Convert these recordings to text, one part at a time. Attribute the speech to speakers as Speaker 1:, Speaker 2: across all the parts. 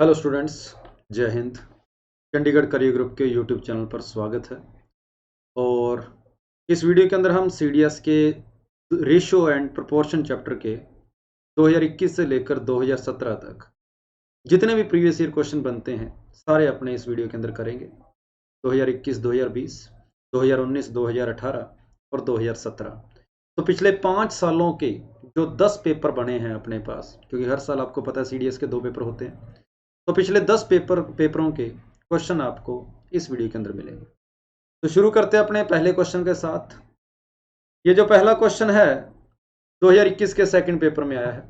Speaker 1: Hello students, जय Hind. Chandigarh career group के YouTube channel पर स्वागत है। और इस वीडियो के अंदर हम सीडीएस के रेशियो एंड प्रोपोर्शन चैप्टर के 2021 से लेकर 2017 तक जितने भी प्रीवियस ईयर क्वेश्चन बनते हैं सारे अपने इस वीडियो के अंदर करेंगे। 2021, 2020, 2019, 2018 और 2017। तो पिछले 5 सालों के जो 10 पेपर बने हैं अपने पास, क्योंकि हर साल आपको पता है सीडीएस के 2 पेपर होते हैं, तो पिछले 10 पेपरों के क्वेश्चन आपको इस वीडियो के अंदर मिलेंगे। तो शुरू करते हैं अपने पहले क्वेश्चन के साथ। ये जो पहला क्वेश्चन है 2021 के सेकंड पेपर में आया है।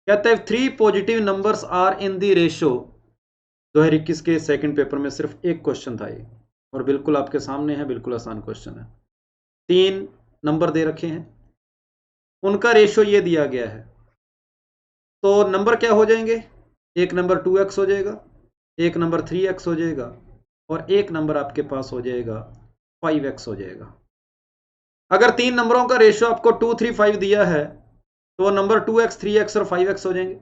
Speaker 1: कहते हैं 3 positive numbers are in the ratio. 2021 के सेकंड पेपर में सिर्फ एक क्वेश्चन था ये, और बिल्कुल आपके सामने है, बिल्कुल आसान क्वेश्चन है। 3 नंबर दे रखे हैं, उनका रेशियो ये दिया गया है। तो नंबर क्या हो जाएंगे? एक नंबर 2x हो जाएगा, एक नंबर 3x हो जाएगा, और एक नंबर आपके पास हो जाएगा 5x हो जाएगा। अगर 3 नंबरों का रेशियो आपको 2, 3, 5 दिया है तो वो नंबर 2x, 3x और 5x हो जाएंगे।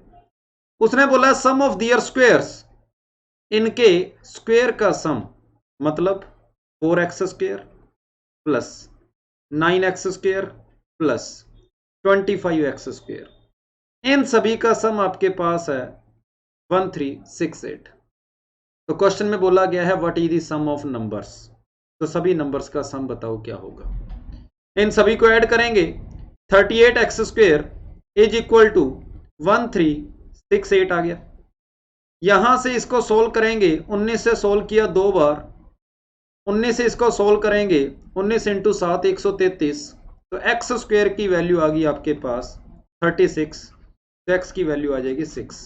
Speaker 1: उसने बोला सम ऑफ दियर स्क्वेयर्स, इनके स्क्वेयर का सम, मतलब 4x square plus 9x square plus 25x square, इन सभी का सम आपके पास है 1368। तो क्वेश्चन में बोला गया है what is the sum of numbers. तो सभी नंबर्स का सम बताओ क्या होगा। इन सभी को ऐड करेंगे, 38x square is equal to 1368 आ गया। यहां से इसको सोल्व करेंगे, 19 से सोल्व किया 2 बार, 19 से इसको सोल्व करेंगे, 19 इंटू 7 133। तो एक्स स्क्वेयर की वैल्यू आ गई आपके पास 36। तो एक्स की वैल्यू आ जाएगी 6।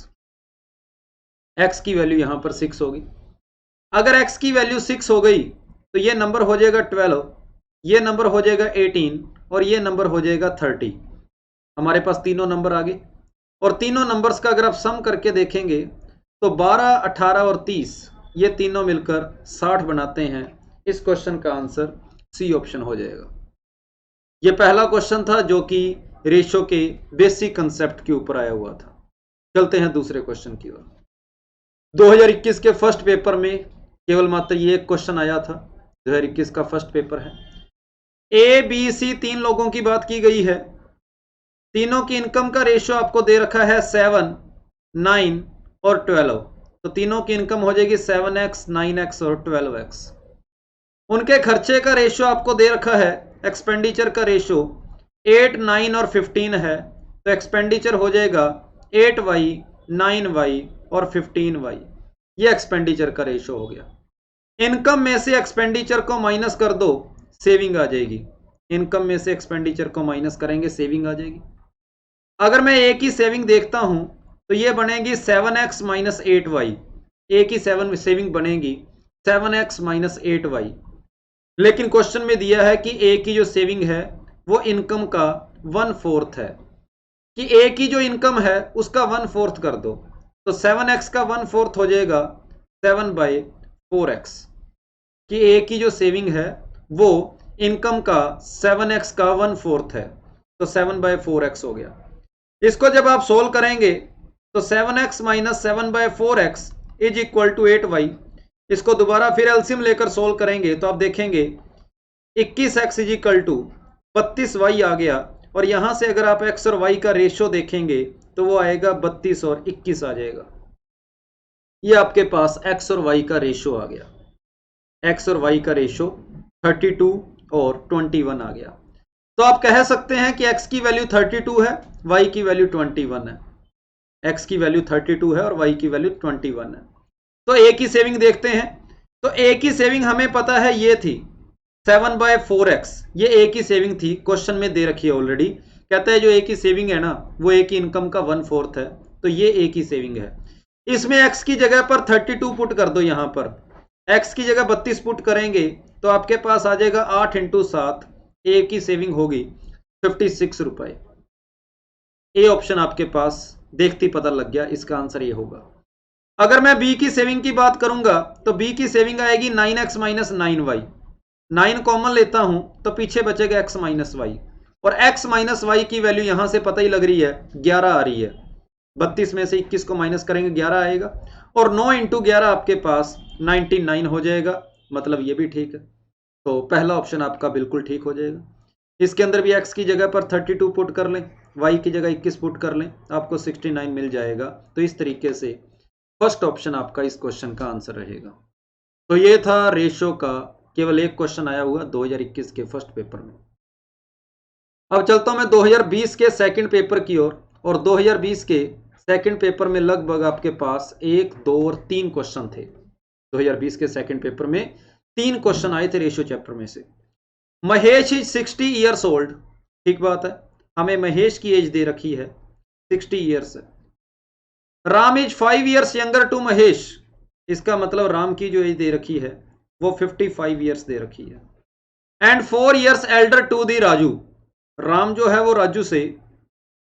Speaker 1: x की वैल्यू यहां पर 6 होगी। अगर x की वैल्यू 6 हो गई तो ये नंबर हो जाएगा 12, ये नंबर हो जाएगा 18 और ये नंबर हो जाएगा 30। हमारे पास तीनों नंबर आ गए, और तीनों नंबर्स का अगर आप सम करके देखेंगे तो 12, 18 और 30 ये तीनों मिलकर 60 बनाते हैं। इस क्वेश्चन का आंसर सी ऑप्शन हो जाएगा। ये पहला क्वेश्चन था जो कि रेशियो के बेसिक कंसेप्ट के ऊपर आया हुआ था। चलते हैं दूसरे क्वेश्चन की ओर। 2021 के फर्स्ट पेपर में केवल मात्र ये एक क्वेश्चन आया था। 2021 का फर्स्ट पेपर है। ए बी सी 3 लोगों की बात की गई है। तीनों की इनकम का रेशियो आपको दे रखा है 7, 9 और 12। तो तीनों की इनकम हो जाएगी 7x, 9x और 12x। उनके खर्चे का रेशियो आपको दे रखा है, एक्सपेंडिचर का रेशियो 8, 9 और 15 है। तो एक्सपेंडिचर हो जाएगा 8y, 9y और 15y। ये एक्सपेंडिचर का रेशियो हो गया। इनकम में से एक्सपेंडिचर को माइनस कर दो, सेविंग आ जाएगी। इनकम में से एक्सपेंडिचर को माइनस करेंगे, सेविंग आ जाएगी। अगर मैं एक ही सेविंग देखता हूं तो ये बनेगी 7x माइनस 8y। एक ही सेविंग बनेगी 7x माइनस 8y। लेकिन क्वेश्चन में दिया है कि ए की जो सेविंग है वो इनकम का 1/4 है, कि ए की जो इनकम है उसका 1/4 कर दो। तो 7x का 1/4 हो जाएगा 7/4x, कि ए की जो सेविंग है वो इनकम का 7x का 1/4 है। तो 7/4x हो गया। इसको जब आप सोल्व करेंगे तो 7x minus 7/4x is equal to 8y। इसको दोबारा फिर एलसीएम लेकर सोल्व करेंगे तो आप देखेंगे 21x is equal to 32y आ गया। और यहां से अगर आप x और y का रेशियो देखेंगे तो वो आएगा 32 और 21 आ जाएगा। ये आपके पास x और y का रेशियो आ गया। x और y का रेशियो 32 और 21 आ गया। तो आप कह सकते हैं कि x की वैल्यू 32 है, y की वैल्यू 21 है। x की वैल्यू 32 है और y की वैल्यू 21 है। तो a की सेविंग देखते हैं। तो a की सेविंग हमें पता है ये थी 7/4x। ये a की सेविंग थी, क्वेश्चन में दे रखी है ऑलरेडी। कहता है जो a की सेविंग है ना वो a की इनकम का 1/4 है। तो ये a की सेविंग है। इसमें x की जगह पर 32 पुट कर दो। यहां पर x की जगह 32 पुट करेंगे तो आपके पास आ जाएगा 8 इंटू 7। a की सेविंग होगी 56 रुपए। ए ऑप्शन आपके पास देखते ही पता लग गया, इसका आंसर ये होगा। अगर मैं b की सेविंग की बात करूंगा तो b की सेविंग आएगी 9x माइनस 9y। 9 कॉमन लेता हूं तो पीछे बचेगा x माइनस वाई, और x माइनस वाई की वैल्यू यहां से पता ही लग रही है 11 आ रही है। 32 में से 21 को माइनस करेंगे 11 आएगा, और 9 इंटू 11 आपके पास 99 हो जाएगा, मतलब ये भी ठीक है। तो पहला ऑप्शन आपका बिल्कुल ठीक हो जाएगा। इसके अंदर भी x की जगह पर 32 पुट कर लें, y की जगह 21 पुट कर लें, आपको 69 मिल जाएगा। तो इस तरीके से फर्स्ट ऑप्शन आपका इस क्वेश्चन का आंसर रहेगा। तो ये था रेशो का केवल एक क्वेश्चन आया हुआ 2021 के फर्स्ट पेपर में। अब चलता हूं मैं 2020 के सेकंड पेपर की ओर, और 2020 के सेकंड पेपर में लगभग आपके पास 1, 2 और 3 क्वेश्चन थे। 2020 के सेकंड पेपर में 3 क्वेश्चन आए थे रेशो चैप्टर में से। महेश इज 60 ईयर्स ओल्ड, ठीक बात है, हमें महेश की एज दे रखी है 60 ईयर्स है। Ram is 5 years younger to Mahesh, इसका मतलब राम की जो एज दे रखी है वो 55 ईयर्स दे रखी है। And 4 years elder to the Raju, Ram जो है वो राजू से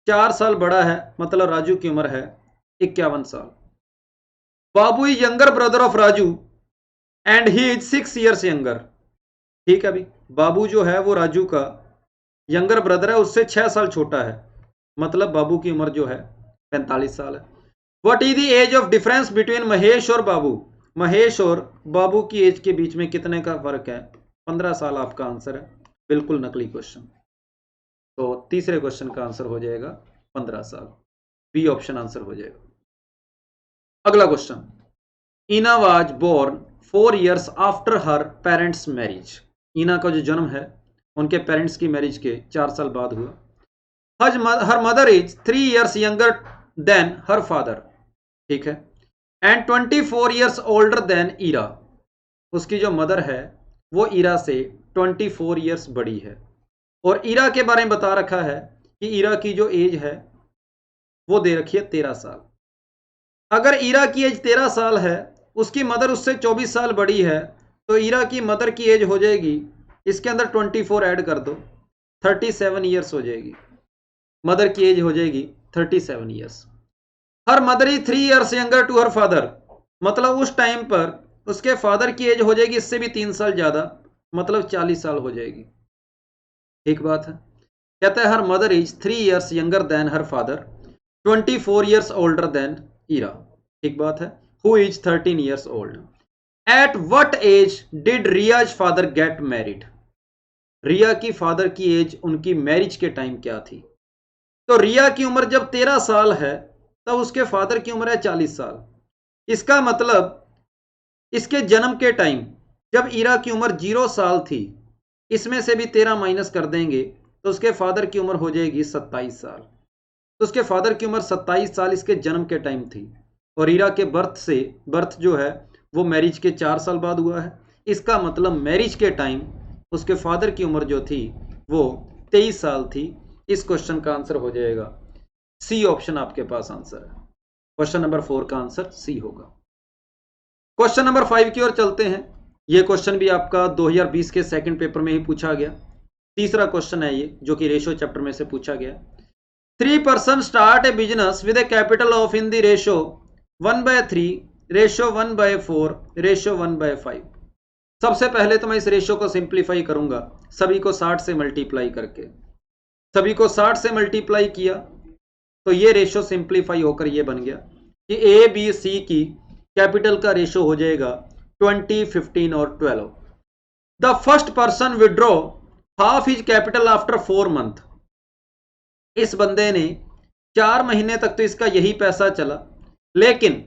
Speaker 1: 4 साल बड़ा है, मतलब राजू की उम्र है 51 साल। Babu is younger brother of Raju and he is 6 years younger, ठीक है भाई, बाबू जो है वो राजू का यंगर ब्रदर है, उससे 6 साल छोटा है, मतलब बाबू की उम्र जो है 45 साल है। What is the age of difference between Mahesh और बाबू, महेश और बाबू की एज के बीच में कितने का फर्क है? 15 साल आपका आंसर है, बिल्कुल नकली क्वेश्चन। तो तीसरे क्वेश्चन का आंसर हो जाएगा 15 साल, बी ऑप्शन आंसर हो जाएगा। अगला question, Ina was born 4 years after her parents marriage, Ina का जो जन्म है उनके पेरेंट्स की मैरिज के 4 साल बाद हुआ। Her mother is 3 years younger than her father, ठीक है, and 24 years older than Ira, उसकी जो मदर है वो ईरा से 24 ईयर्स बड़ी है। और ईरा के बारे में बता रखा है कि ईरा की जो एज है वो दे रखी है 13 साल। अगर ईरा की एज 13 साल है, उसकी मदर उससे 24 साल बड़ी है, तो ईरा की मदर की एज हो जाएगी, इसके अंदर 24 ऐड कर दो, 37 ईयर्स हो जाएगी, मदर की एज हो जाएगी 37 years. Her mother is 3 years younger to her father, मतलब उस टाइम पर उसके फादर की एज हो जाएगी इससे भी 3 साल ज्यादा, मतलब 40 साल हो जाएगी, ठीक बात है। कहता है her mother is 3 years younger than her father, 24 years older than Ira, ठीक बात है, who is 13 years old. At what age did Riya's father get married, Riya की फादर की एज उनकी मैरिज के टाइम क्या थी? तो रिया की उम्र जब 13 साल है तब उसके फादर की उम्र है 40 साल। इसका मतलब इसके जन्म के टाइम जब ईरा की उम्र 0 साल थी, इसमें से भी 13 माइनस कर देंगे तो उसके फादर की उम्र हो जाएगी 27 साल। तो उसके फादर की उम्र 27 साल इसके जन्म के टाइम थी, और ईरा के बर्थ जो है वो मैरिज के 4 साल बाद हुआ है। इसका मतलब मैरिज के टाइम उसके फादर की उम्र जो थी वो 23 साल थी। इस क्वेश्चन का आंसर हो जाएगा सी ऑप्शन, आपके पास आंसर है। क्वेश्चन नंबर 4 का आंसर सी होगा। क्वेश्चन नंबर 5 की ओर चलते हैं। यह क्वेश्चन भी आपका 2020 के सेकंड पेपर में ही पूछा गया, तीसरा क्वेश्चन है ये, जो कि रेशो चैप्टर में से पूछा गया। 3 person start A business with A capital of in the ratio 1/3, ratio 1/4, ratio 1/5। सबसे पहले तो मैं इस रेशो को सिंप्लीफाई करूंगा, सभी को 60 से मल्टीप्लाई करके। सभी को 60 से मल्टीप्लाई किया तो ये रेशो सिंप्लीफाई होकर ये बन गया कि ए बी सी की कैपिटल का रेशो हो जाएगा 20, 15 और 12। The first person withdraw half his capital after 4 month. इस बंदे ने 4 महीने तक तो इसका यही पैसा चला, लेकिन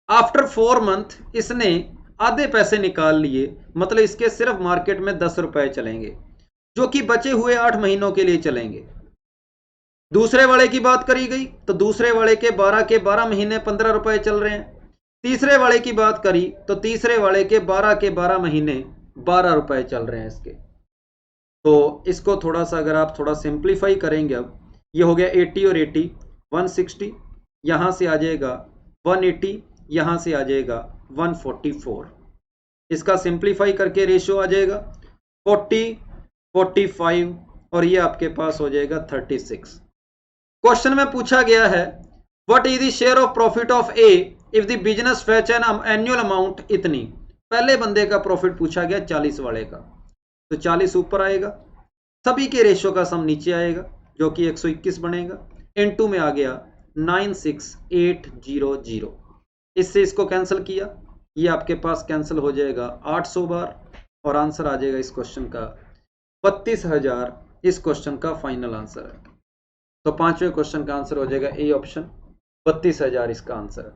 Speaker 1: आफ्टर 4 मंथ इसने आधे पैसे निकाल लिए, मतलब इसके सिर्फ मार्केट में 10 रुपए चलेंगे, जो कि बचे हुए 8 महीनों के लिए चलेंगे। दूसरे वाले की बात करी गई तो दूसरे वाले के 12 महीने 15 रुपए चल रहे हैं। तीसरे वाले की बात करी तो तीसरे वाले के 12 महीने 12 रुपए चल रहे हैं इसके। तो इसको थोड़ा सा अगर आप थोड़ा सिंप्लीफाई करेंगे, अब ये हो गया 80 और 80 160, यहां से आ जाएगा 180, यहां से आ जाएगा 144। इसका सिंप्लीफाई करके रेशियो आ जाएगा 40, 45 और ये आपके पास हो जाएगा 36। क्वेश्चन में पूछा गया है what is the share of profit of A if the business fetch an annual amount इतनी। पहले बंदे का प्रॉफिट पूछा गया 40 वाले का, तो 40 ऊपर आएगा, सभी के रेशियो का सम नीचे आएगा जो कि 121 बनेगा, इनटू में आ गया 96,800। इससे इसको कैंसिल किया, ये आपके पास कैंसिल हो जाएगा 800 बार और आंसर आ जाएगा इस क्वेश्चन का 32,000। इस क्वेश्चन का फाइनल आंसर है। तो पांचवें क्वेश्चन का आंसर हो जाएगा ए ऑप्शन, 32,000 इसका आंसर है।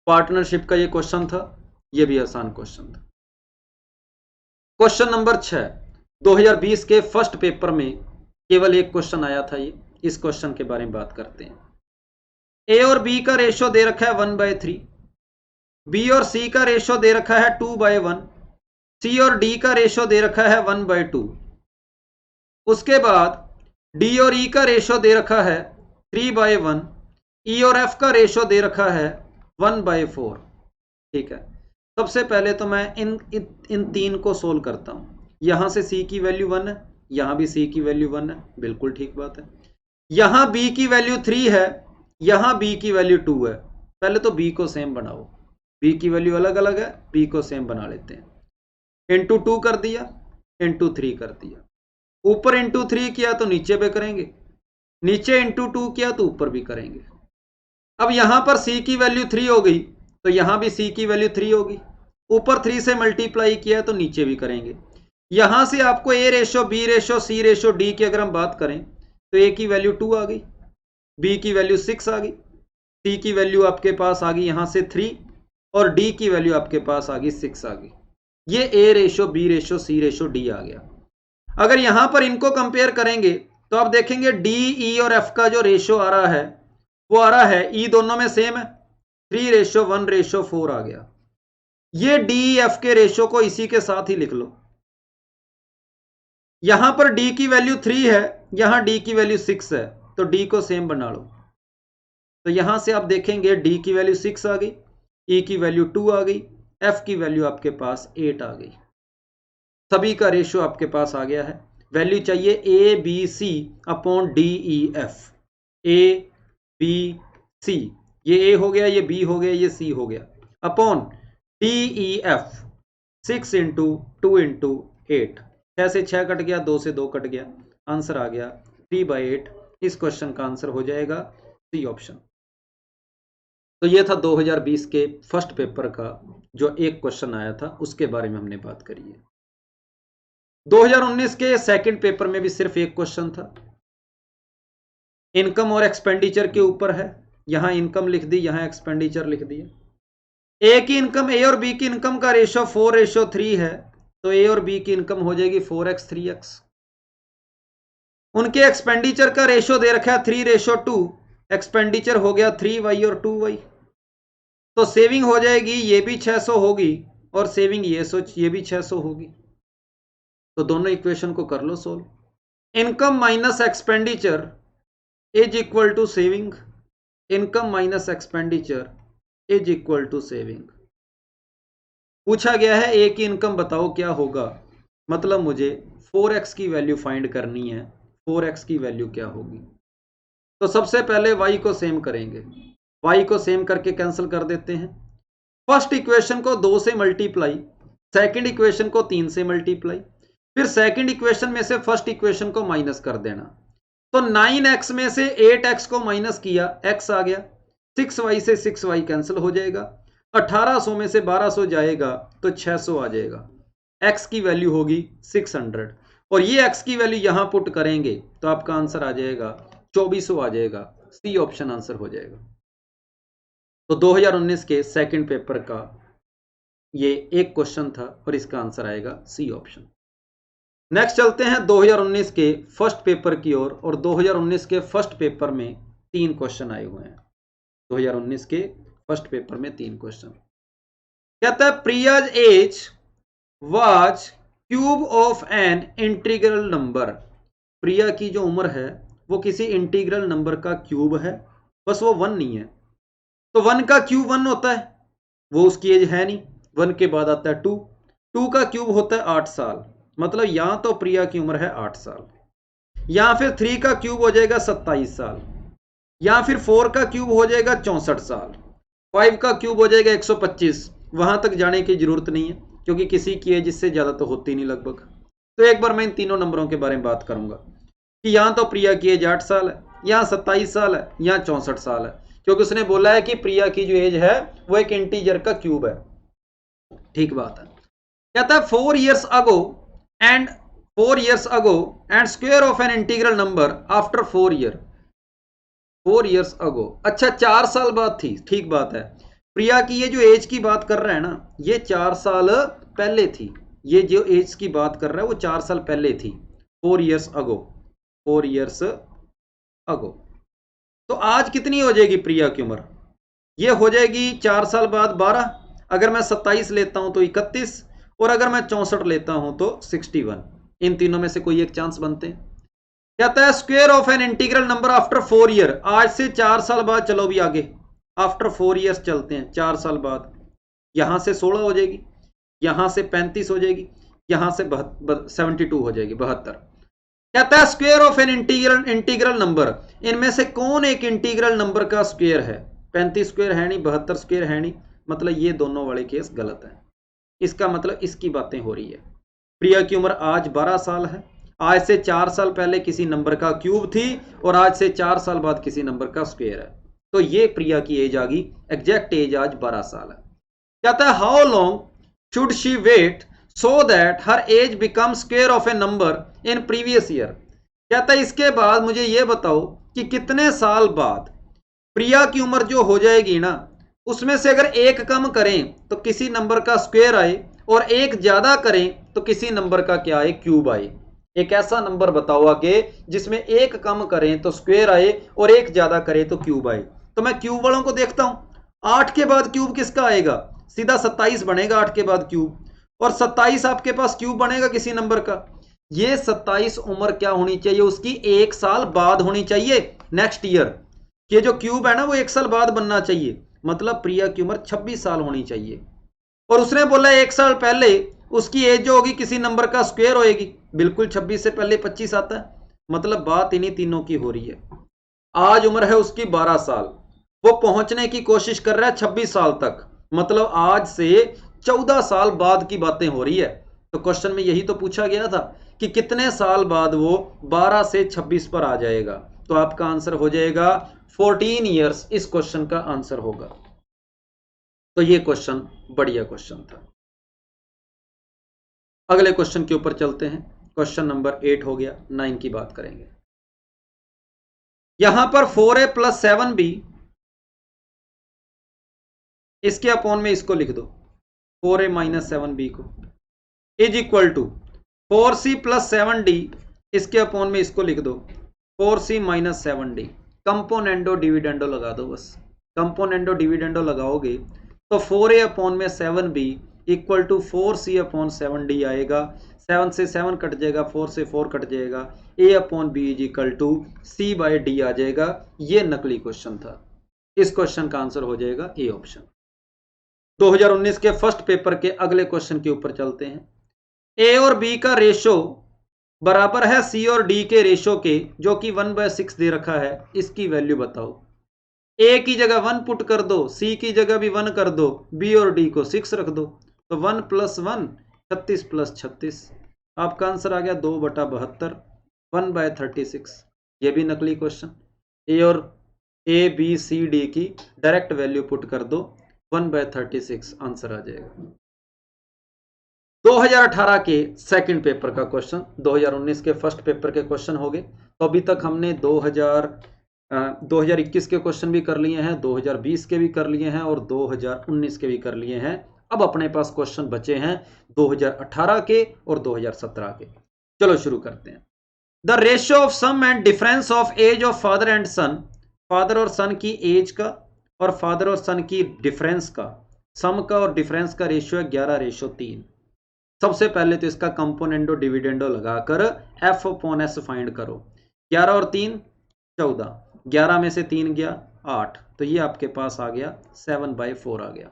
Speaker 1: पार्टनरशिप का ये क्वेश्चन था, ये भी आसान क्वेश्चन था। क्वेश्चन नंबर 6, 2020 के फर्स्ट पेपर में केवल एक क्वेश्चन आया था ये, इस क्वेश्चन के बारे में बात करते हैं। ए और बी का रेशो दे रखा है 1/3, बी और सी का रेशो दे रखा है 2/1, सी और डी का रेशो दे रखा है 1/2। उसके बाद डी और ई का रेशो दे रखा है 3/1, ई और एफ का रेशो दे रखा है 1/4। ठीक है, सबसे पहले तो मैं इन तीन को सोल्व करता हूं। यहां से सी की वैल्यू 1 है, यहां भी सी की वैल्यू 1 है, बिल्कुल ठीक बात है। यहां बी की वैल्यू 3 है, यहां बी की वैल्यू 2 है। पहले तो बी को सेम बनाओ, बी की वैल्यू अलग अलग है, बी को सेम बना लेते हैं। इंटू 2 कर दिया, इंटू 3 कर दिया। ऊपर इंटू 3 किया तो नीचे भी करेंगे, नीचे इंटू 2 किया तो ऊपर भी करेंगे। अब यहां पर सी की वैल्यू 3 हो गई तो यहां भी सी की वैल्यू 3 होगी। ऊपर 3 से मल्टीप्लाई किया तो नीचे भी करेंगे। यहां से आपको ए रेशो, बी रेशो, सी रेशो, डी की अगर हम बात करें तो ए की वैल्यू 2 आ गई, बी की वैल्यू 6 आ गई, सी की वैल्यू आपके पास आ गई यहां से 3 और डी की वैल्यू आपके पास आ गई 6 आ गई। ये ए रेशो, बी रेशो, सी रेशो, डी आ गया। अगर यहां पर इनको कंपेयर करेंगे तो आप देखेंगे डी, ई और एफ का जो रेशो आ रहा है वो आ रहा है, ई दोनों में सेम है, 3:1:4 आ गया। ये डी एफ के रेशो को इसी के साथ ही लिख लो। यहां पर डी की वैल्यू 3 है, यहां डी की वैल्यू 6 है, तो डी को सेम बना लो। तो यहां से आप देखेंगे डी की वैल्यू 6 आ गई, ई की वैल्यू 2 आ गई, एफ की वैल्यू आपके पास 8 आ गई। सभी का रेशियो आपके पास आ गया है। वैल्यू चाहिए A B C upon D E F. A B C, ये ए हो गया, ये बी हो गया, ये सी हो गया, upon D E F 6 into 2 into 8। 6 से 6 कट गया, 2 से 2 कट गया, आंसर आ गया 3/8। इस क्वेश्चन का आंसर हो जाएगा सी ऑप्शन। तो ये था 2020 के फर्स्ट पेपर का जो एक क्वेश्चन आया था, उसके बारे में हमने बात करी है। 2019 के सेकंड पेपर में भी सिर्फ एक क्वेश्चन था, इनकम और एक्सपेंडिचर के ऊपर है। यहां इनकम लिख दी, यहां एक्सपेंडिचर लिख दिया। ए की इनकम, ए और बी की इनकम का रेशो 4:3 है, तो ए और बी की इनकम हो जाएगी 4x 3x। उनके एक्सपेंडिचर का रेशो दे रखा है 3:2, एक्सपेंडिचर हो गया 3y और 2y। तो सेविंग हो जाएगी, ये भी 600 होगी और सेविंग ये भी 600 होगी। तो दोनों इक्वेशन को कर लो solve. Income minus expenditure is equal to saving, income minus expenditure is equal to saving. पूछा गया है ए की इनकम बताओ क्या होगा, मतलब मुझे 4x की वैल्यू फाइंड करनी है। 4x की वैल्यू क्या होगी? तो सबसे पहले y को सेम करेंगे, y को सेम करके कैंसिल कर देते हैं। फर्स्ट इक्वेशन को 2 से मल्टीप्लाई, सेकंड इक्वेशन को 3 से मल्टीप्लाई, फिर सेकंड इक्वेशन में से फर्स्ट इक्वेशन को माइनस कर देना। तो 9x में से 8x को माइनस किया, x आ गया, 6y से 6y कैंसिल हो जाएगा, 1800 में से 1200 जाएगा तो 600 आ जाएगा। x की वैल्यू होगी 600 और ये x की वैल्यू यहां पुट करेंगे तो आपका आंसर आ जाएगा 2400 आ जाएगा। सी ऑप्शन आंसर हो जाएगा। तो 2019 के सेकंड पेपर का ये एक क्वेश्चन था और इसका आंसर आएगा सी ऑप्शन। नेक्स्ट चलते हैं 2019 के फर्स्ट पेपर की ओर, और 2019 के फर्स्ट पेपर में 3 क्वेश्चन आए हुए हैं। 2019 के फर्स्ट पेपर में 3 क्वेश्चन। कहता है Priya's age was cube of an integral number. Priya की जो उम्र है वो किसी इंटीग्रल नंबर का क्यूब है, बस वो 1 नहीं है। तो 1 का क्यूब 1 होता है, वो उसकी एज है नहीं। 1 के बाद आता है 2, 2 का क्यूब होता है 8 साल, मतलब यहां तो प्रिया की उम्र है 8 साल। यहां फिर 3 का क्यूब हो जाएगा 27 साल, यहां फिर 4 का क्यूब हो जाएगा 64 साल, 5 का क्यूब हो जाएगा 125। वहां तक जाने की जरूरत नहीं है क्योंकि किसी की एज इससे ज्यादा तो होती नहीं लगभग। तो एक बार मैं इन तीनों नंबरों के बारे में बात करूंगा कि यहां तो प्रिया की एज 8 साल है, यहाँ 27 साल है, यहाँ 64 साल है, क्योंकि उसने बोला है कि प्रिया की जो एज है वो एक इंटीजर का क्यूब है। ठीक बात है। कहता है 4 years ago and square of an integral number after 4 year। 4 years ago, अच्छा 4 साल बाद थी। ठीक बात है। प्रिया की ये जो एज की बात कर रहा है ना, ये 4 साल पहले थी। ये जो एज की बात कर रहा है वो 4 साल पहले थी। 4 years ago, 4 years ago। तो आज कितनी हो जाएगी प्रिया की उम्र? ये हो जाएगी 4 साल बाद 12, अगर मैं 27 लेता हूं तो 31, और अगर मैं 64 लेता हूं तो 61। इन तीनों में से कोई एक चांस बनते हैं। कहता है square of an integral number after 4 year. आज से 4 साल बाद चलो भी आगे, आफ्टर 4 ईयर्स चलते हैं। 4 साल बाद यहां से 16 हो जाएगी, यहां से 35 हो जाएगी, यहां से 72 हो जाएगी, 72। कहता है square of an integral number, इनमें से कौन एक इंटीग्रल नंबर का स्क्वायर है? 35 स्क्वायर है नहीं, 72 स्क्वायर है नहीं, मतलब ये दोनों वाले केस गलत है। इसका मतलब इसकी बातें हो रही है। प्रिया की उम्र आज 12 साल है, आज से 4 साल पहले किसी नंबर का क्यूब थी, और आज से 4 साल बाद किसी नंबर का स्क्वायर है। तो ये प्रिया की एज आ गई, एग्जैक्ट एज आज 12 साल है। कहता है how long should she wait so that her age become square of a number in previous year. कहता है इसके बाद मुझे ये बताओ कि कितने साल बाद प्रिया की उम्र जो हो जाएगी ना, उसमें से अगर एक कम करें तो किसी नंबर का स्क्वायर आए, और एक ज्यादा करें तो किसी नंबर का क्या आए? क्यूब आए। एक ऐसा नंबर बताओ आगे जिसमें एक कम करें तो स्क्वायर आए, और एक ज्यादा करें तो क्यूब आए। तो मैं क्यूब वालों को देखता हूं। 8 के बाद क्यूब किसका आएगा? सीधा 27 बनेगा 8 के बाद क्यूब, और 27 आपके पास क्यूब बनेगा किसी नंबर का। ये 27 उम्र क्या होनी चाहिए? उसकी 1 साल बाद होनी चाहिए, नेक्स्ट ईयर। ये जो क्यूब है ना वो 1 साल बाद बनना चाहिए, मतलब प्रिया की उम्र 26 साल होनी चाहिए। और उसने बोला 1 साल पहले उसकी एज जो होगी किसी नंबर का स्क्वायर होएगी। बिल्कुल 26 से पहले 25 आता है, मतलब बात इन्हीं तीनों की हो रही है। आज उम्र है उसकी 12 साल, वो पहुंचने की कोशिश कर रहा है 26 साल तक, मतलब आज से 14 साल बाद की बातें हो रही है। तो क्वेश्चन में यही तो पूछा गया था कि कितने साल बाद वो 12 से 26 पर आ जाएगा। तो आपका आंसर हो जाएगा 14 ईयर्स, इस क्वेश्चन का आंसर होगा। तो ये क्वेश्चन बढ़िया क्वेश्चन था। अगले क्वेश्चन के ऊपर चलते हैं। क्वेश्चन नंबर 8 हो गया, 9 की बात करेंगे। यहां पर 4a + 7b, इसके अपॉन में इसको लिख दो 4a - 7b को, is equal to 4c + 7d, इसके अपॉन में इसको लिख दो 4c - 7d। कंपोनेंडो डिविडेंडो लगा दो बस। कंपोनेंडो डिविडेंडो लगाओगे तो 4a अपॉन में 7b equal to 4c upon 7d आएगा। 7 से 7 कट जाएगा, 4 से 4 कट जाएगा, a upon b is equal to c/d आ जाएगा। ये नकली क्वेश्चन था। इस क्वेश्चन का आंसर हो जाएगा ए ऑप्शन। 2019 के फर्स्ट पेपर के अगले क्वेश्चन के ऊपर चलते हैं। ए और बी का रेशो बराबर है सी और डी के रेशो के, जो कि 1/6 दे रखा है। इसकी वैल्यू बताओ। ए की जगह 1 पुट कर दो, सी की जगह भी 1 कर दो, बी और डी को 6 रख दो। तो 1 + 1 36 + 36, आपका आंसर आ गया 2/72, 1/36। ये भी नकली क्वेश्चन। ए और ए बी सी डी की डायरेक्ट वैल्यू पुट कर दो, 1/36 आंसर आ जाएगा। 2018 के सेकंड पेपर का क्वेश्चन 2019 के फर्स्ट पेपर के क्वेश्चन हो गए। तो अभी तक हमने 2021 के क्वेश्चन भी कर लिए हैं, 2020 के भी कर लिए हैं, और 2019 के भी कर लिए हैं। अब अपने पास क्वेश्चन बचे हैं 2018 के और 2017 के। चलो शुरू करते हैं। The ratio of sum and difference of age of father and son, father और सन की एज का और फादर और सन की डिफरेंस का, सम का और डिफरेंस का रेशियो है 11:3। सबसे पहले तो इसका कंपोनेंडो डिविडेंडो लगाकर f अपॉन s फाइंड करो। 11 और 3 14, 11 में से 3 गया 8, तो ये आपके पास आ गया 7/4 आ गया।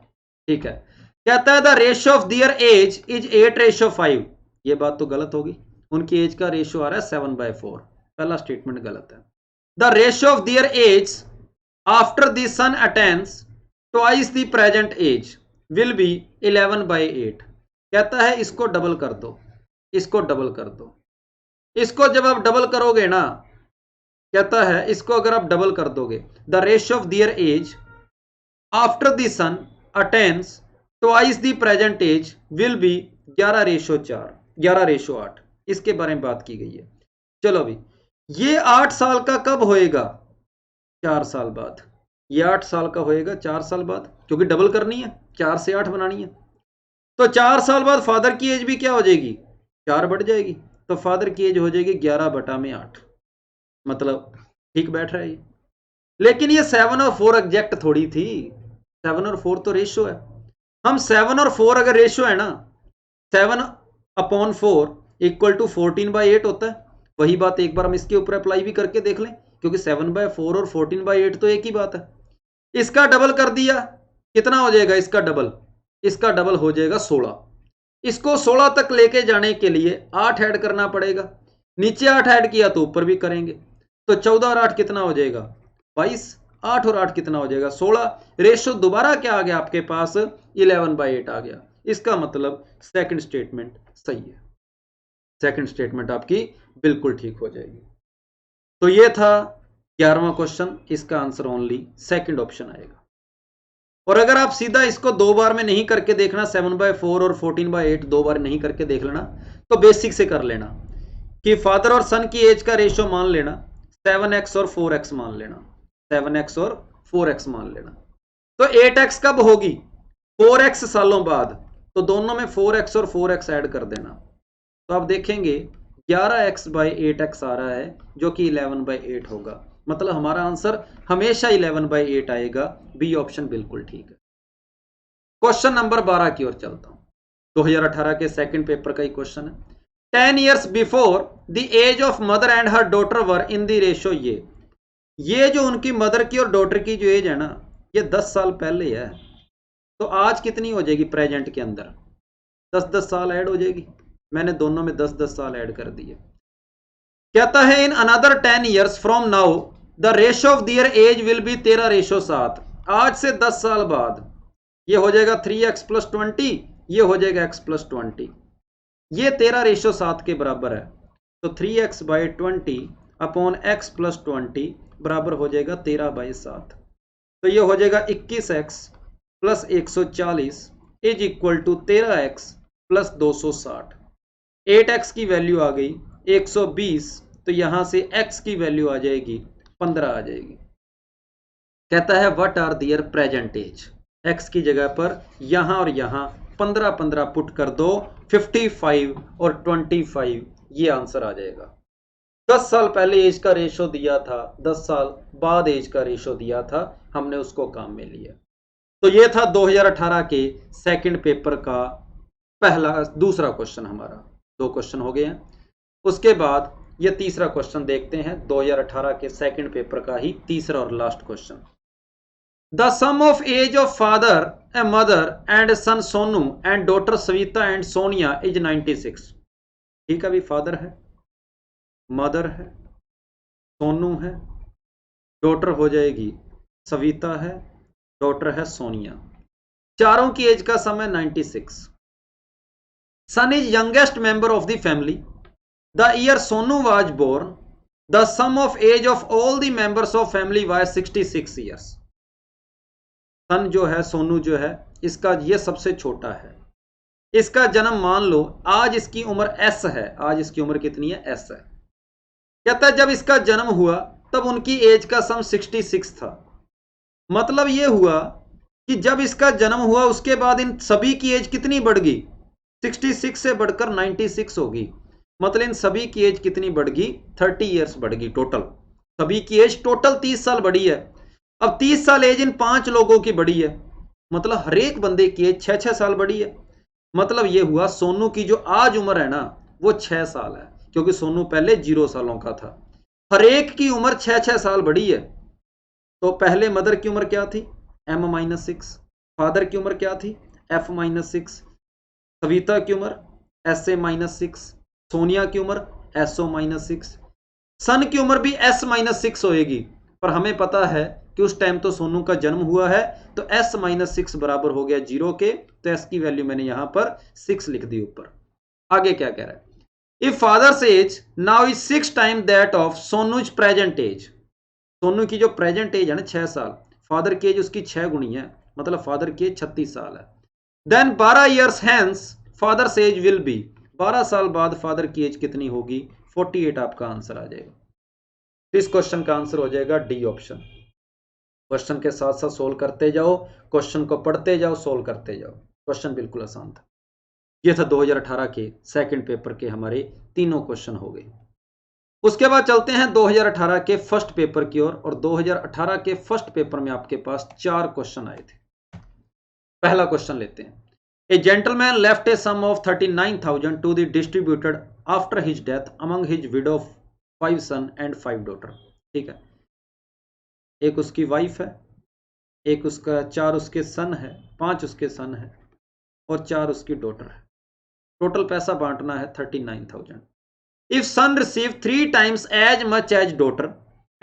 Speaker 1: ठीक है। कहता है the ratio of their age is 8:5। ये बात तो गलत होगी, उनकी एज का रेशियो आ रहा है 7/4, पहला स्टेटमेंट गलत है। The ratio of their age after the son attains twice the present age will be 11/8। कहता है इसको डबल कर दो, इसको डबल कर दो। इसको जब आप डबल करोगे ना कहता है इसको अगर आप डबल कर दोगे, the ratio of their age after the son attains twice the present age will be 11:4, 11:8। इसके बारे में बात की गई है। चलो अभी ये 8 साल का कब होएगा? 4 साल बाद। ये 8 साल का होएगा 4 साल बाद, क्योंकि डबल करनी है, 4 से 8 बनानी है। तो 4 साल बाद फादर की एज भी क्या हो जाएगी? 4 बढ़ जाएगी। तो फादर की एज हो जाएगी 11/8। मतलब ठीक बैठ रहा है ये। लेकिन ये 7 और 4 एग्जैक्ट थोड़ी थी। 7 और 4 तो रेशियो है। हम 7 और 4 अगर रेशियो है ना, 7/4 इक्वल टू 14/8 होता है। वही बात एक बार हम इसके ऊपर अप्लाई भी करके देख लें, क्योंकि 7/4 और 14/8 तो एक ही बात है। इसका डबल कर दिया, कितना हो जाएगा इसका डबल? इसका डबल हो जाएगा 16। इसको 16 तक लेके जाने के लिए 8 ऐड करना पड़ेगा। नीचे 8 ऐड किया तो ऊपर भी करेंगे। तो 14 और 8 कितना हो जाएगा? 22। 8 और 8 कितना हो जाएगा? 16। रेशो दोबारा क्या आ गया आपके पास? 11/8 आ गया। इसका मतलब सेकंड स्टेटमेंट सही है। सेकंड स्टेटमेंट आपकी बिल्कुल ठीक हो जाएगी। तो ये था 11वां क्वेश्चन। इसका आंसर ओनली सेकंड ऑप्शन आएगा। और अगर आप सीधा इसको 2 बार में नहीं करके देखना, 7/4 और 14/8 2 बार नहीं करके देख लेना, तो बेसिक से कर लेना कि फादर और सन की एज का रेशियो मान लेना 7x और 4x मान लेना, 7x और 4x मान लेना। तो 8x कब होगी? 4x सालों बाद। तो दोनों में 4x और 4x ऐड कर देना। तो आप देखेंगे 11x/8x आ रहा है, जो कि 11/8 होगा। मतलब हमारा आंसर हमेशा 11/8 आएगा। बी ऑप्शन बिल्कुल ठीक है। क्वेश्चन नंबर 12 की ओर चलता हूं। 2018 के सेकंड पेपर का ही क्वेश्चन है। 10 years before the age of mother and her daughter were in the ratio ये जो उनकी मदर की और डॉटर की जो एज है ना, ये 10 साल पहले है। तो आज कितनी हो जाएगी प्रेजेंट के अंदर? 10-10 साल ऐड हो जाएगी। मैंने दोनों में 10-10 साल ऐड कर दिए। कहता है in another 10 years from now the ratio of their age will be 13:7। आज से 10 साल बाद ये हो जाएगा 3x + 20, ये हो जाएगा x + 20। ये 13:7 के बराबर है। तो 3x/20 अपॉन x + 20 बराबर हो जाएगा 13/7। तो ये हो जाएगा 21x + 140 is equal to 13x + 260। 8x की वैल्यू आ गई 120। तो यहां से x की वैल्यू आ जाएगी 15 आ जाएगी। कहता है what are their present age. x की जगह पर यहां और यहां 15-15 पुट कर दो, 55 और 25, ये आंसर आ जाएगा। 10 साल पहले एज का रेशो दिया था, 10 साल बाद एज का रेशो दिया था, हमने उसको काम में लिया। तो ये था 2018 के सेकंड पेपर का दूसरा क्वेश्चन। हमारा 2 क्वेश्चन हो गए हैं। उसके बाद ये तीसरा क्वेश्चन देखते हैं, 2018 के सेकंड पेपर का ही तीसरा और last question. The sum of age of father a mother and son Sonu and daughter Savita and Sonia is 96। ठीक है, अभी फादर है, मदर है, सोनू है, डॉटर हो जाएगी सविता है, डॉटर है सोनिया। चारों की एज का समय 96। Son is youngest member of the family. The year Sonu was born the sum of age of all the members of family was 66 years. Son जो है, सोनू जो है, इसका ये सबसे छोटा है। इसका जन्म मान लो, आज इसकी उम्र s है। आज इसकी उम्र कितनी है? s है। कहता है जब इसका जन्म हुआ तब उनकी एज का सम 66 था। मतलब ये हुआ कि जब इसका जन्म हुआ उसके बाद इन सभी की एज कितनी बढ़ गई? 66 से बढ़कर 96 होगी। मतलब इन सभी की एज कितनी बढ़ गई? 30 ईयर्स बढ़ गई टोटल। सभी की एज टोटल 30 साल बढ़ी है। अब 30 साल एज इन 5 लोगों की बढ़ी है। मतलब हर एक बंदे की एज 6-6 साल बढ़ी है। मतलब ये हुआ सोनू की जो आज उम्र है ना, वो 6 साल है, क्योंकि सोनू पहले 0 सालों का था। हर एक की उम्र 6-6 साल बढ़ी है। तो पहले मदर की उम्र क्या थी? m-6। फादर की उम्र क्या थी? f-6। सविता की उम्र sa-6। सोनिया की उम्र so-6। सन की उम्र भी s-6 होएगी। पर हमें पता है कि उस टाइम तो सोनू का जन्म हुआ है, तो s-6 बराबर हो गया 0 के। तो s की वैल्यू मैंने यहां पर 6 लिख दी ऊपर। आगे क्या कह रहा है? If father's age now is 6 time that of Sonu's present age, Sonu की जो प्रेजेंट एज है ना 6 साल, फादर की एज उसकी 6 गुनी है, मतलब फादर की एज 36 साल है। Then 12 years hence father's age will be, 12 साल बाद फादर की एज कितनी होगी, 48 आपका आंसर आ जाएगा। तो इस क्वेश्चन का आंसर हो जाएगा डी ऑप्शन। क्वेश्चन के साथ साथ सोल्व करते जाओ, क्वेश्चन को पढ़ते जाओ, सोल्व करते जाओ। क्वेश्चन बिल्कुल आसान था। ये था 2018 के सेकंड पेपर के हमारे तीनों क्वेश्चन हो गए। उसके बाद चलते हैं 2018 के फर्स्ट पेपर की ओर, और 2018 के फर्स्ट पेपर में आपके पास 4 क्वेश्चन आए थे। पहला क्वेश्चन लेते हैं। A gentleman left a sum of 39,000 to the distributed after his death among his widow 5 son and 5 daughter. ठीक है, एक उसकी वाइफ है, एक उसका 4 उसके सन है, 5 उसके सन है और 4 उसकी डॉटर है। टोटल पैसा बांटना है 39,000। If son receive 3 times as much as daughter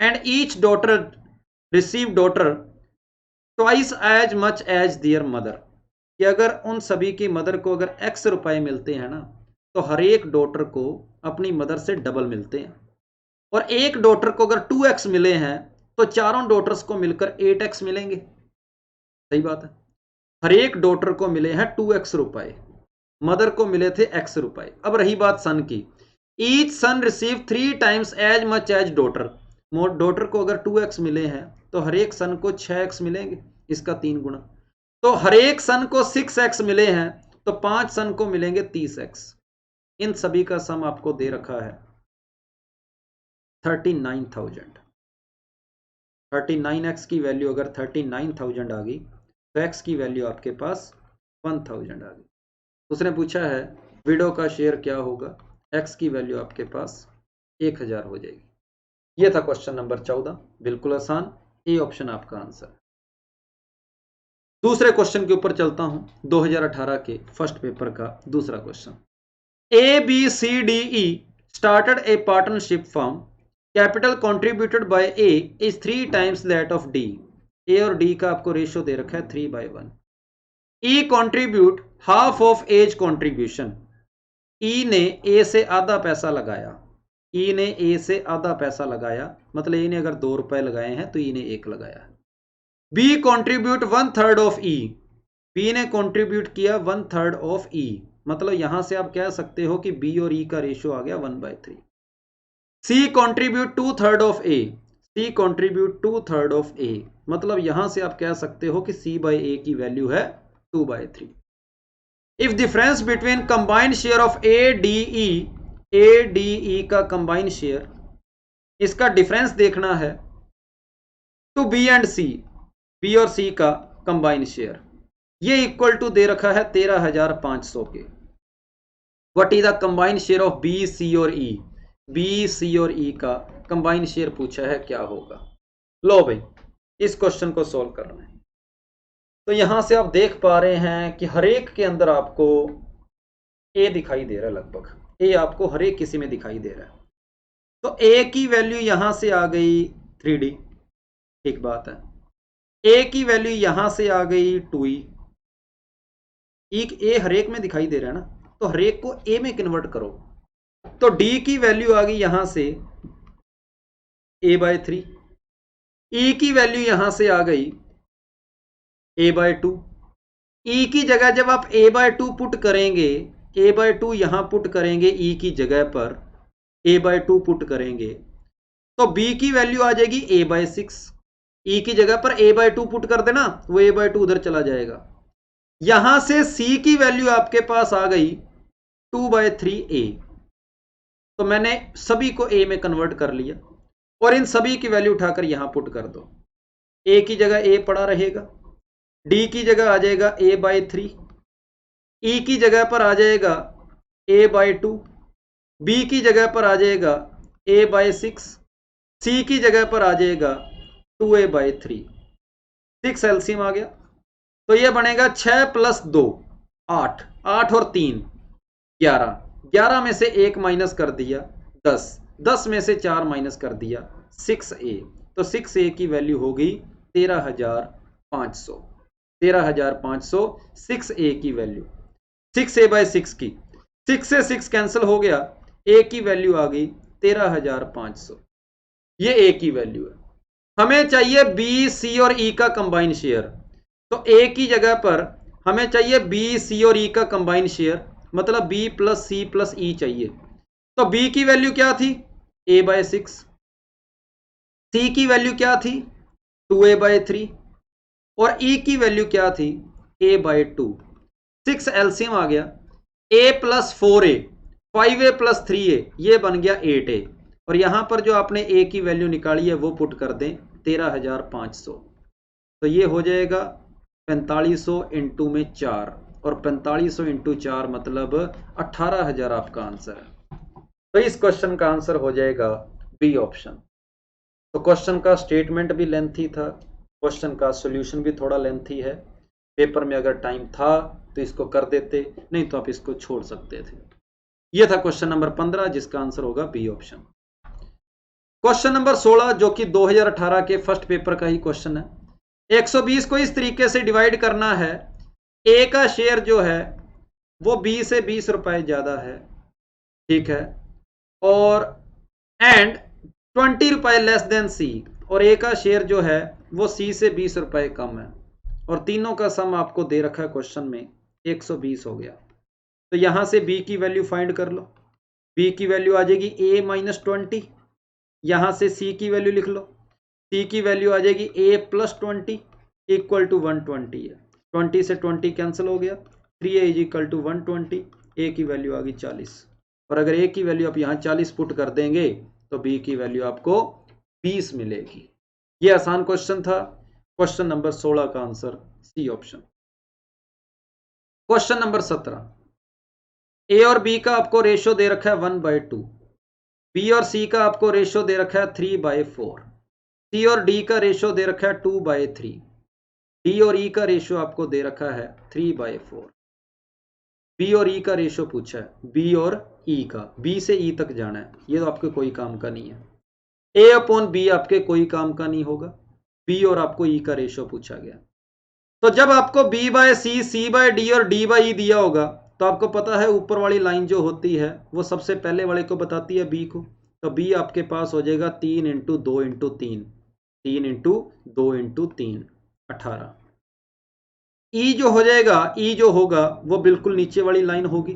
Speaker 1: and each daughter receive daughter twice as much as their mother, कि अगर उन सभी की मदर को अगर x रुपए मिलते हैं ना, तो हर एक डॉटर को अपनी मदर से डबल मिलते हैं। और एक डॉटर को अगर 2x मिले हैं तो चारों डॉटर्स को मिलकर 8x मिलेंगे। सही बात है, हर एक डॉटर को मिले हैं 2x रुपए, मदर को मिले थे x रुपए। अब रही बात सन की, each son receive 3 times as much as daughter, daughter को अगर 2x मिले हैं तो हर एक सन को 6x मिलेंगे, इसका 3 गुना। तो हर एक सन को 6x मिले हैं तो 5 सन को मिलेंगे 30x। इन सभी का सम आपको दे रखा है 39,000। 39x की वैल्यू अगर 39,000 आ गई तो x की वैल्यू आपके पास 1,000 आ गई। उसने पूछा है विडो का शेयर क्या होगा, x की वैल्यू आपके पास 1000 हो जाएगी। यह था क्वेश्चन नंबर 14, बिल्कुल आसान, ए ऑप्शन आपका आंसर। दूसरे क्वेश्चन के ऊपर चलता हूं, 2018 के फर्स्ट पेपर का दूसरा question. ABCDE started a partnership firm. Capital contributed by A is 3 times that of D. A और D का आपको रेशियो दे रखा है 3/1. E contribute half of age contribution. E ने A से आधा पैसा लगाया, E ने A से आधा पैसा लगाया, मतलब E ने अगर 2 रुपए लगाए हैं तो E ने 1 लगाया। B contribute 1/3 of E. B ने contribute किया 1/3 of E, मतलब यहां से आप कह सकते हो कि B और E का रेशियो आ गया 1/3। C contribute 2/3 of A. C contribute 2/3 of A, मतलब यहां से आप कह सकते हो कि C/A की वैल्यू है 2/3। If difference between combined share of ADE का कंबाइंड शेयर, इसका डिफरेंस देखना है to B and C, B और C का कंबाइंड शेयर, ये इक्वल टू दे रखा है 13,500 के। What is the combined share of B, C और E? B, C और E का कंबाइंड शेयर पूछा है, क्या होगा। लो भाई, इस क्वेश्चन को सोल्व करना है। तो यहां से आप देख पा रहे हैं कि हर एक के अंदर आपको A दिखाई दे रहा है, लगभग A आपको हर एक किसी में दिखाई दे रहा है। तो A की वैल्यू यहां से आ गई 3D, ठीक बात है। A की वैल्यू यहां से आ गई 2E, A हर एक में दिखाई दे रहा है ना, तो हर एक को A में कन्वर्ट करो। तो D की वैल्यू आ गई यहां से A/3, E की वैल्यू यहां से आ गई A/2। E की जगह जब आप A/2 पुट करेंगे, A/2 यहां पुट करेंगे, E की जगह पर A/2 पुट करेंगे, तो B की वैल्यू आ जाएगी A/6। E की जगह पर A/2 पुट कर देना, वो A/2 उधर चला जाएगा। यहां से C की वैल्यू आपके पास आ गई 2/3A। तो मैंने सभी को A में कन्वर्ट कर लिया और इन सभी की वैल्यू उठाकर यहां पुट कर दो। A की जगह A पड़ा रहेगा, D की जगह आ जाएगा A/3, E की जगह पर आ जाएगा A/2, B की जगह पर आ जाएगा A/6, C की जगह पर आ जाएगा 2A/3। 6 एलसीएम आ गया, तो यह बनेगा 6 + 2 8, 8 और 3 11, 11 में से 1 माइनस कर दिया 10, 10 में से 4 माइनस कर दिया 6A। तो 6A की वैल्यू होगी 13,500। 13,500 6A की वैल्यू, 6A/6 की, 6 से 6 कैंसिल हो गया, ए की वैल्यू आ गई 13,500, ये ए की वैल्यू है। हमें चाहिए बी, सी और ई का कंबाइन शेयर, तो ए की जगह पर हमें चाहिए बी, सी और ई का कंबाइन शेयर, मतलब बी प्लस सी प्लस ई चाहिए। तो बी की वैल्यू क्या थी? a/6। सी की वैल्यू क्या थी? 2a/3। और ई की वैल्यू क्या थी? a/2। 6 एलसीएम आ गया, a plus 4a, 5a plus 3a, ये बन गया 8a। और यहां पर जो आपने a की वैल्यू निकाली है वो पुट कर दें 13,500, तो ये हो जाएगा 4500 इंटू में 4, और 4500 इंटू 4 मतलब 18,000 आपका आंसर है। तो इस क्वेश्चन का आंसर हो जाएगा बी ऑप्शन। तो क्वेश्चन का स्टेटमेंट भी लेंथी था, क्वेश्चन का सॉल्यूशन भी थोड़ा लेंथी है। पेपर में अगर टाइम था तो इसको कर देते, नहीं तो आप इसको छोड़ सकते थे। यह था क्वेश्चन नंबर 15, जिसका आंसर होगा बी ऑप्शन। क्वेश्चन नंबर 16, जो कि 2018 के फर्स्ट पेपर का ही क्वेश्चन है। 120 को इस तरीके से डिवाइड करना है, ए का शेयर जो है वो बी से 20 रुपए ज्यादा है, ठीक है, और एंड 20 रुपए लेस देन सी, और ए का शेयर जो है वो सी से 20 रुपए कम है, और तीनों का सम आपको दे रखा है क्वेश्चन में 120 हो गया। तो यहां से बी की वैल्यू फाइंड कर लो। बी की वैल्यू आ जाएगी a माइनस 20, यहां से सी की वैल्यू लिख लो, सी की वैल्यू आ जाएगी a प्लस 20 इक्वल टू 120 है, 20 से 20 कैंसिल हो गया, 3a is equal to 120, a की वैल्यू आ गई 40, और अगर a की वैल्यू आप यहाँ 40 पुट कर देंगे तो b की वैल्यू आपको 20 मिलेगी। ये आसान क्वेश्चन था, क्वेश्चन नंबर 16 का answer C option. Question number 17, A और बी का आपको रेशो दे रखा है 1/2, बी और सी का आपको रेशो दे रखा है 3/4, सी और डी का रेशो दे रखा है 2/3, डी और ई का रेशो आपको दे रखा है 3/4। बी और ई का रेशो पूछा है, बी और ई का, बी से ई तक जाना है, ये तो आपके कोई काम का नहीं है। ए अपॉन बी आपके कोई काम का नहीं होगा, बी और आपको ई का रेशो पूछा गया। तो जब आपको बी बाय सी, सी बाय डी और डी बाय ई दिया होगा, तो आपको पता है ऊपर वाली लाइन जो होती है वो सबसे पहले वाले को बताती है बी को, तो बी आपके पास हो जाएगा 3 इंटू 2 इंटू 3, 3 इंटू 2 इंटू 3 18। ई जो हो जाएगा, ई जो होगा वो बिल्कुल नीचे वाली लाइन होगी,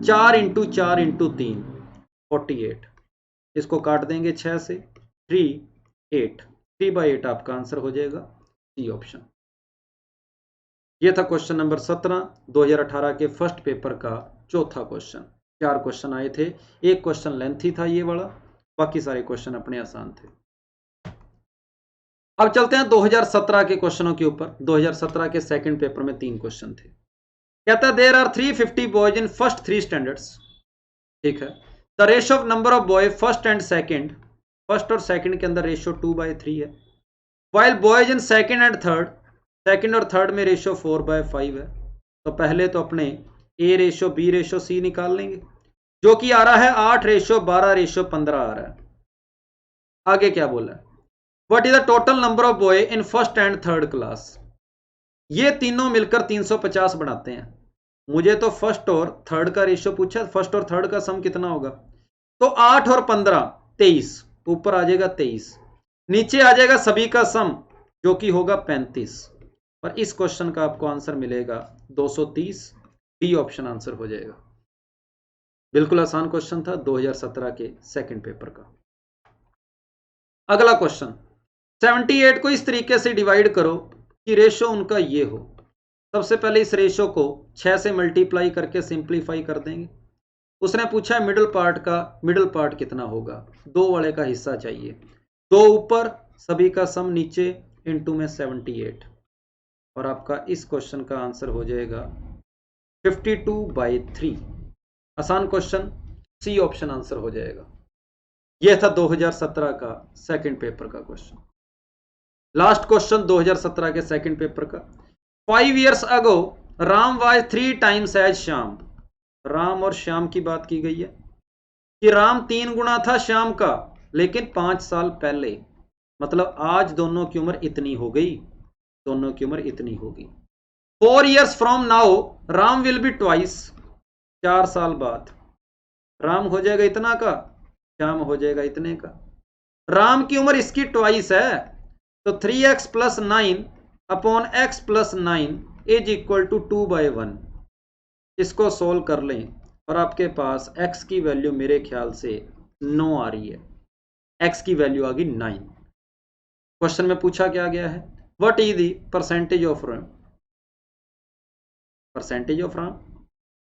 Speaker 1: 4 इंटू 4 इंटू 3 48, इसको काट देंगे 6 से, 3 8, 3/8 आपका आंसर हो जाएगा सी ऑप्शन। यह था क्वेश्चन नंबर 17, 2018 के फर्स्ट पेपर का चौथा क्वेश्चन। 4 क्वेश्चन आए थे, एक क्वेश्चन लेंथी था ये वाला, बाकी सारे क्वेश्चन अपने आसान थे। अब चलते हैं 2017 के क्वेश्चनों के ऊपर। 2017 के सेकंड पेपर में 3 क्वेश्चन थे। कहता है there are 350 boys in first 3 standards, ठीक है, the ratio of number of boy first and second, first और सेकंड के अंदर रेशियो 2/3 है, while boys in second and third, second और थर्ड में रेशियो 4/5 है। तो पहले तो अपने A ratio B ratio C निकाल लेंगे, जो कि आ रहा है 8:12:15 आ रहा है। आगे क्या बोला है, what is the total number of boy in first and third class. ये तीनों मिलकर 350 बनाते हैं। मुझे तो फर्स्ट और थर्ड का रेशियो पूछा, फर्स्ट और थर्ड का सम कितना होगा, तो 8 और 15 23, ऊपर आ जाएगा 23, नीचे आ जाएगा सभी का सम जो कि होगा 35, और इस क्वेश्चन का आपको आंसर मिलेगा 230, डी ऑप्शन आंसर हो जाएगा। बिल्कुल आसान क्वेश्चन था 2017 के सेकंड पेपर का। अगला क्वेश्चन, 78 को इस तरीके से डिवाइड करो कि रेशो उनका ये हो। सबसे पहले इस रेशो को 6 से मल्टीप्लाई करके सिंप्लीफाई कर देंगे। उसने पूछा है मिडिल पार्ट का, मिडिल पार्ट कितना होगा, 2 वाले का हिस्सा चाहिए, 2 ऊपर सभी का सम नीचे, इनटू में 78, और आपका इस क्वेश्चन का आंसर हो जाएगा 52/3। आसान क्वेश्चन, सी ऑप्शन आंसर हो जाएगा। यह था 2017 का सेकंड पेपर का क्वेश्चन। लास्ट क्वेश्चन 2017 के सेकंड पेपर का, 5 years ago Ram was 3 times age Shyam. Ram और श्याम की बात की गई है कि राम 3 गुना था श्याम का, लेकिन 5 साल पहले, मतलब आज दोनों की उम्र इतनी हो गई, दोनों की उम्र इतनी होगी। 4 years from now Ram will be twice, 4 साल बाद राम हो जाएगा इतना का, श्याम हो जाएगा इतने का। राम की उम्र इसकी ट्वाइस है, तो 3x plus 9 upon x plus 9 is equal to 2/1। इसको सोल्व कर लें और आपके पास x की वैल्यू मेरे ख्याल से 9 आ रही है, x की वैल्यू आ गई 9। क्वेश्चन में पूछा क्या गया है, what is the percentage of Ram, percentage of Ram,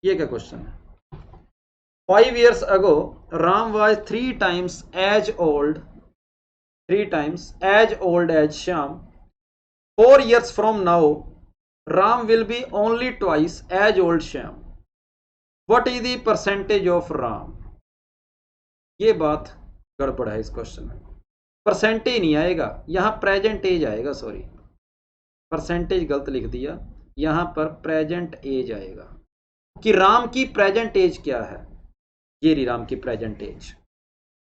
Speaker 1: ये क्या क्वेश्चन है। 5 years ago Ram was 3 times as old as Shyam. 4 years from now Ram will be only twice as old Shyam. What is the percentage of Ram? ये बात गड़बड़ है इस question में, percentage नहीं आएगा यहां, प्रेजेंट एज आएगा, सॉरी परसेंटेज गलत लिख दिया, यहां पर प्रेजेंट एज आएगा कि राम की प्रेजेंट एज क्या है। ये रही राम की प्रेजेंट एज,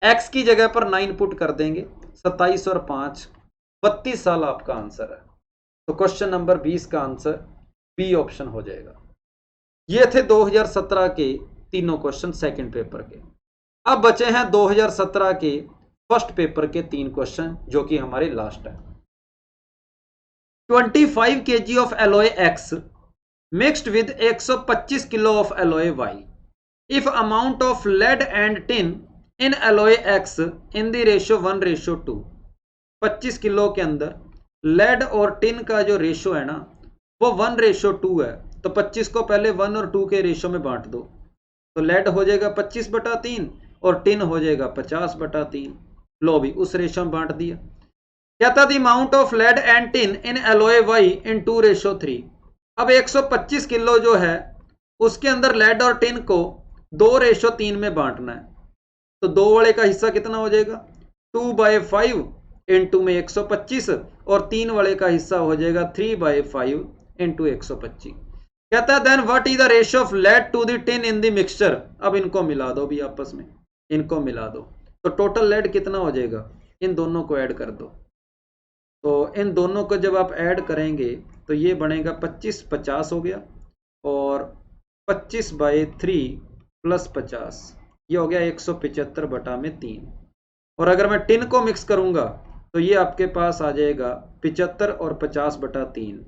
Speaker 1: एक्स की जगह पर 9 पुट कर देंगे, 27 और 5 32 साल आपका आंसर है। तो क्वेश्चन नंबर 20 का आंसर बी ऑप्शन हो जाएगा। ये थे 2017 के तीनों क्वेश्चन सेकंड पेपर के। अब बचे हैं 2017 के फर्स्ट पेपर के 3 क्वेश्चन जो कि हमारे लास्ट है। 25 kg of alloy X mixed with 125 kilo of alloy Y. If amount of lead and tin in alloy X in the ratio 1:2। 25 kilo के अंदर लेड और टिन का जो रेशियो है ना वो 1:2 है, तो 25 को पहले 1 और 2 के रेशियो में बांट दो, तो लेड हो जाएगा 25/3 और टिन हो जाएगा 50/3। लो भी उस रेशियो में बांट दिया। कहता the amount of lead and tin in alloy Y in 2:3। अब 125 किलो जो है उसके अंदर लेड और टिन को 2:3 में बांटना है, तो 2 वाले का हिस्सा कितना हो जाएगा 2/5 इंटू में 125 और 3 वाले का हिस्सा हो जाएगा 3/5 इंटू 125। कहता है then what is the ratio of lead to the tin in the mixture. अब इनको मिला दो भी आपस में, इनको मिला दो, तो टोटल लेड कितना हो जाएगा, इन दोनों को ऐड कर दो। तो इन दोनों को जब आप ऐड करेंगे तो ये बनेगा 25 50 हो गया, और 25/3 प्लस 50 ये हो गया 175/3। और अगर मैं टिन को मिक्स करूंगा तो ये आपके पास आ जाएगा 75 और 50/3,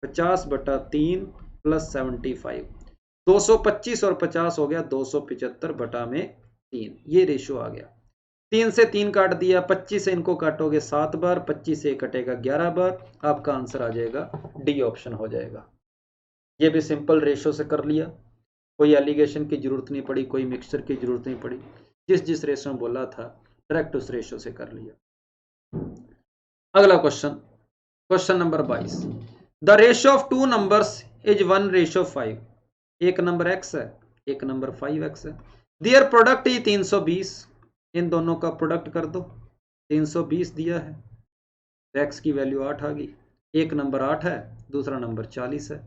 Speaker 1: 50/3 प्लस 75, 225 और 50 हो गया 275/3। ये रेशियो आ गया। 3 से 3 काट दिया, 25 से इनको काटोगे 7 बार, 25 से कटेगा 11 बार, आपका आंसर आ जाएगा डी ऑप्शन हो जाएगा। ये भी सिंपल रेशियो से कर लिया, कोई एलिगेशन की जरूरत नहीं पड़ी, कोई मिक्सचर की जरूरत नहीं पड़ी, जिस रेशियो में बोला था डायरेक्ट उस रेशियो से कर लिया। अगला question, question number 22। The ratio of 2 numbers is 1:5। एक नंबर x है, एक नंबर 5x है। Their product is 320। इन दोनों का प्रोडक्ट कर दो, 320 दिया है, x की वैल्यू 8 आ गई। एक नंबर 8 है, दूसरा नंबर 40 है।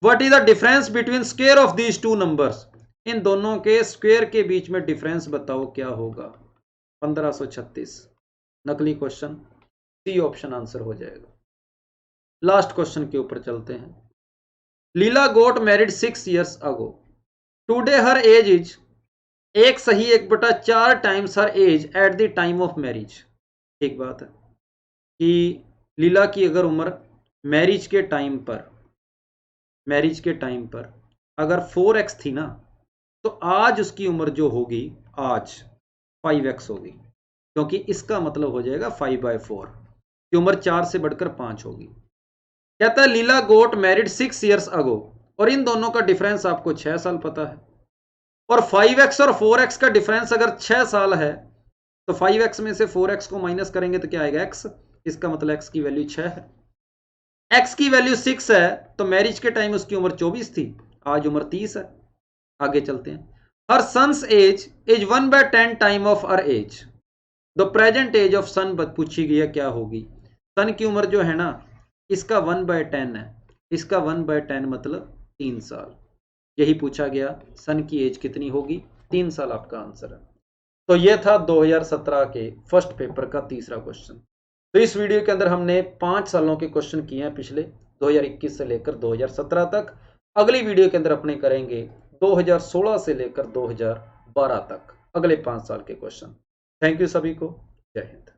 Speaker 1: What is the difference between square of these 2 numbers. इन दोनों के स्क्वायर के बीच में डिफरेंस बताओ क्या होगा। 1536। नकली क्वेश्चन, सी ऑप्शन आंसर हो जाएगा। लास्ट क्वेश्चन के ऊपर चलते हैं। Leela got married 6 years ago। Today her age is, एक सही 1/4 times her age at the time of marriage. एक बात है कि लीला की अगर उम्र मैरिज के टाइम पर अगर 4x थी ना, तो आज उसकी उम्र जो होगी आज 5x होगी, क्योंकि इसका मतलब हो जाएगा 5/4 की उम्र 4 से बढ़कर 5 होगी। कहता है लीला गोट मैरिड 6 years ago, और इन दोनों का डिफरेंस आपको 6 साल पता है, और 5x और 4x का डिफरेंस अगर 6 साल है तो 5x में से 4x को माइनस करेंगे तो क्या आएगा x, इसका मतलब x की वैल्यू 6 है। x की वैल्यू 6 है तो मैरिज के टाइम उसकी उम्र 24 थी, आज उम्र 30 है। आगे चलते हैं। Her son's age is 1/10 time of her age. The present age of son पूछी गई है, क्या होगी। सन की उम्र जो है ना इसका 1/10 है, इसका 1/10 मतलब 3 साल। यही पूछा गया, सन की एज कितनी होगी, 3 साल आपका आंसर है। तो ये था 2017 के फर्स्ट पेपर का तीसरा क्वेश्चन। तो इस वीडियो के अंदर हमने 5 सालों के क्वेश्चन किए हैं, पिछले 2021 से लेकर 2017 तक। अगली वीडियो के अंदर अपने करेंगे 2016 से लेकर 12 तक, अगले 5 साल के क्वेश्चन। थैंक यू सभी को। जय हिंद।